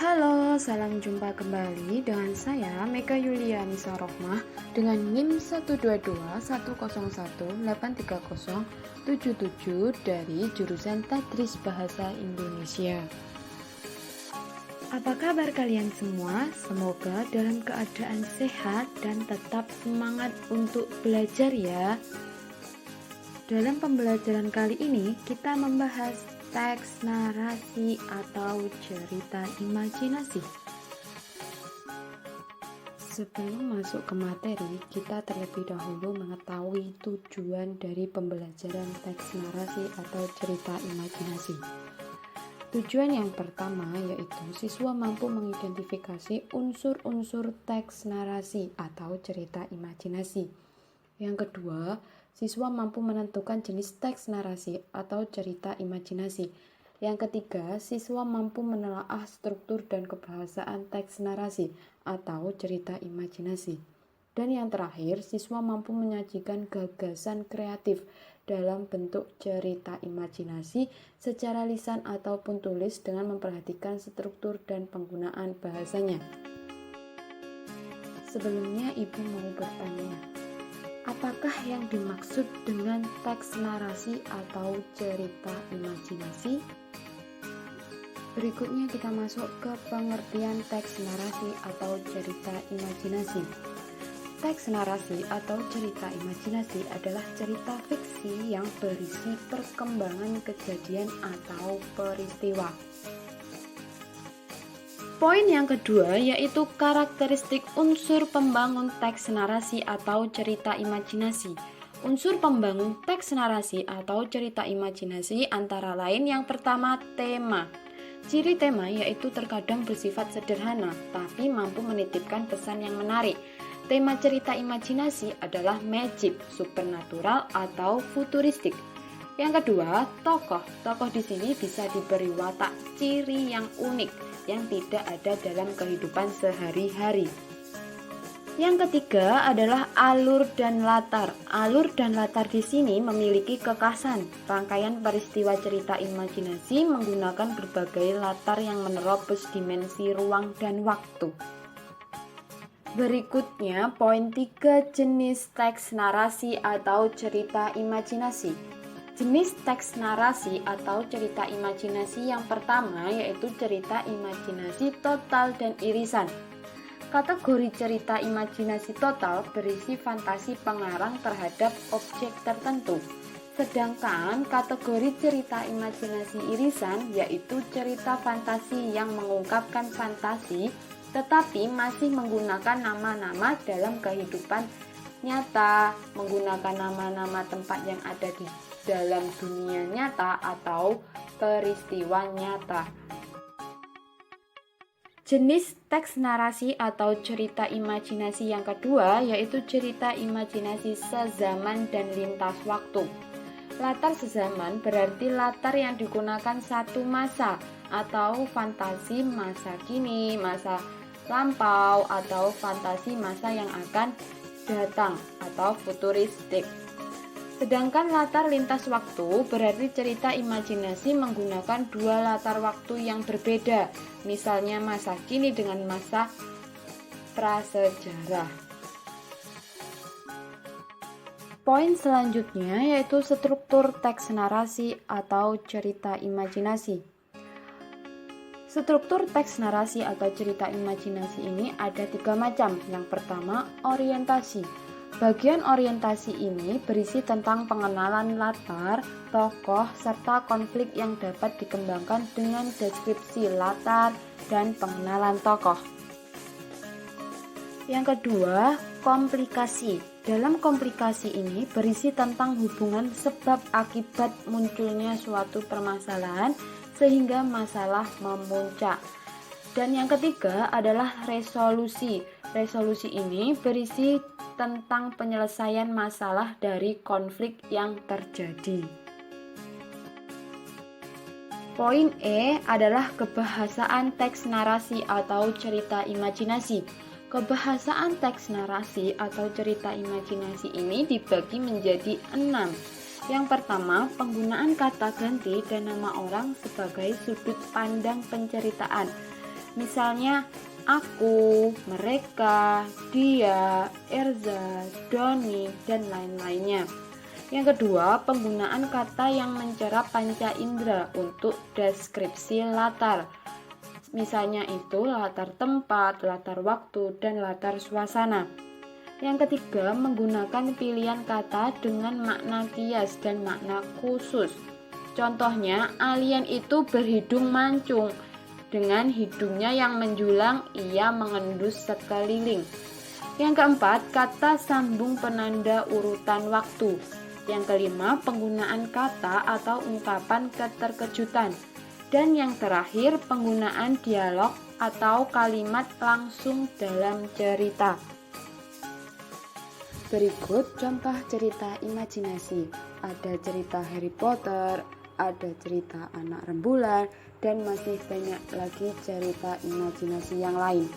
Halo, salam jumpa kembali dengan saya Mega Yulia Nisa Rohmah dengan NIM 1221101830077 dari jurusan Tadris Bahasa Indonesia. Apa kabar kalian semua? Semoga dalam keadaan sehat dan tetap semangat untuk belajar ya. Dalam pembelajaran kali ini kita membahas teks narasi atau cerita imajinasi. Sebelum masuk ke materi, kita terlebih dahulu mengetahui tujuan dari pembelajaran teks narasi atau cerita imajinasi. Tujuan yang pertama yaitu siswa mampu mengidentifikasi unsur-unsur teks narasi atau cerita imajinasi. Yang kedua, siswa mampu menentukan jenis teks narasi atau cerita imajinasi. Yang ketiga, siswa mampu menelaah struktur dan kebahasaan teks narasi atau cerita imajinasi. Dan yang terakhir, siswa mampu menyajikan gagasan kreatif dalam bentuk cerita imajinasi secara lisan ataupun tulis dengan memperhatikan struktur dan penggunaan bahasanya. Sebelumnya, Ibu mau bertanya, apakah yang dimaksud dengan teks narasi atau cerita imajinasi? Berikutnya kita masuk ke pengertian teks narasi atau cerita imajinasi. Teks narasi atau cerita imajinasi adalah cerita fiksi yang berisi perkembangan kejadian atau peristiwa. Poin yang kedua yaitu karakteristik unsur pembangun teks narasi atau cerita imajinasi. Unsur pembangun teks narasi atau cerita imajinasi antara lain yang pertama tema. Ciri tema yaitu terkadang bersifat sederhana tapi mampu menitipkan pesan yang menarik. Tema cerita imajinasi adalah magic, supernatural atau futuristik. Yang kedua, tokoh. Tokoh di sini bisa diberi watak ciri yang unik yang tidak ada dalam kehidupan sehari-hari. Yang ketiga adalah alur dan latar. Alur dan latar di sini memiliki kekhasan. Rangkaian peristiwa cerita imajinasi menggunakan berbagai latar yang menerobos dimensi ruang dan waktu. Berikutnya, poin 3, jenis teks narasi atau cerita imajinasi. Jenis teks narasi atau cerita imajinasi yang pertama yaitu cerita imajinasi total dan irisan. Kategori cerita imajinasi total berisi fantasi pengarang terhadap objek tertentu. Sedangkan kategori cerita imajinasi irisan yaitu cerita fantasi yang mengungkapkan fantasi tetapi masih menggunakan nama-nama dalam kehidupan nyata, menggunakan nama-nama tempat yang ada di dalam dunia nyata atau peristiwa nyata. Jenis teks narasi atau cerita imajinasi yang kedua yaitu cerita imajinasi sezaman dan lintas waktu. Latar sezaman berarti latar yang digunakan satu masa atau fantasi masa kini, masa lampau atau fantasi masa yang akan datang atau futuristik. Sedangkan latar lintas waktu berarti cerita imajinasi menggunakan dua latar waktu yang berbeda, misalnya masa kini dengan masa prasejarah. Poin selanjutnya yaitu struktur teks narasi atau cerita imajinasi. Struktur teks narasi atau cerita imajinasi ini ada 3 macam. Yang pertama, orientasi. Bagian orientasi ini berisi tentang pengenalan latar, tokoh, serta konflik yang dapat dikembangkan dengan deskripsi latar dan pengenalan tokoh. Yang kedua, komplikasi. Dalam komplikasi ini berisi tentang hubungan sebab akibat munculnya suatu permasalahan sehingga masalah memuncak. Dan yang ketiga adalah resolusi. Resolusi ini berisi tentang penyelesaian masalah dari konflik yang terjadi. Poin E adalah kebahasaan teks narasi atau cerita imajinasi. Kebahasaan teks narasi atau cerita imajinasi ini dibagi menjadi 6. Yang pertama, penggunaan kata ganti dan nama orang sebagai sudut pandang penceritaan. Misalnya aku, mereka, dia, Erza, Doni, dan lain-lainnya. Yang kedua, penggunaan kata yang mencera panca indera untuk deskripsi latar. Misalnya itu latar tempat, latar waktu, dan latar suasana. Yang ketiga, menggunakan pilihan kata dengan makna kias dan makna khusus. Contohnya, alien itu berhidung mancung. Dengan hidungnya yang menjulang, ia mengendus sekeliling. Yang keempat, kata sambung penanda urutan waktu. Yang kelima, penggunaan kata atau ungkapan keterkejutan. Dan yang terakhir, penggunaan dialog atau kalimat langsung dalam cerita. Berikut contoh cerita imajinasi. Ada cerita Harry Potter, ada cerita Anak Rembulan, dan masih banyak lagi cerita imajinasi yang lain.